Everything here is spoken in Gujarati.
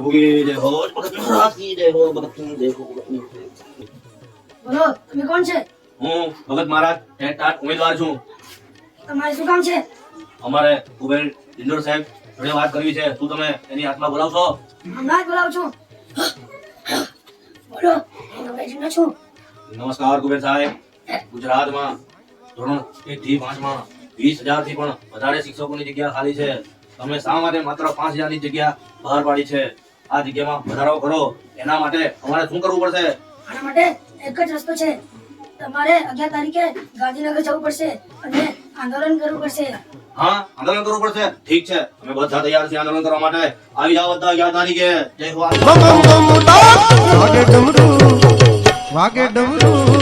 प्रभु की जय हो, भगत महाराज की जय हो, भगत की जय हो, भगत की जय हो। બોલો તમે કોણ છે? હું ભગત મહારાજ ટેટાટ ઉમેદવાર છું. તમારે શું કામ છે? અમારે કુબેર ડિંડોર સાહેબ જોડે વાત કરવી છે. શું તમે એની હાથમાં બોલાવશો? હમણાં જ બોલાવું છું. બોલો હું નવરાજનો છું. નમસ્કાર કુબેર સાહેબ. ગુજરાતમાં ધોરણ 1 થી 5 માં 20,000 થી પણ વધારે શિક્ષકોની જગ્યા ખાલી છે. તમે શા માટે માત્ર 5,000 ની જગ્યા બહાર પાડી છે? આ જગ્યામાં વધારો કરો. એના માટે અમારે શું કરવું પડશે? આના માટે એક જ રસ્તો છે. તમારે 11 તારીખે ગાંધીનગર જવું પડશે અને આંદોલન કરવું પડશે. હા, આંદોલન કરવું પડશે. ઠીક છે, અમે બધા તૈયાર છીએ આંદોલન કરવા માટે. આવી જાઓ બધા 11 તારીખે. જય હો. વાગે ડમરૂ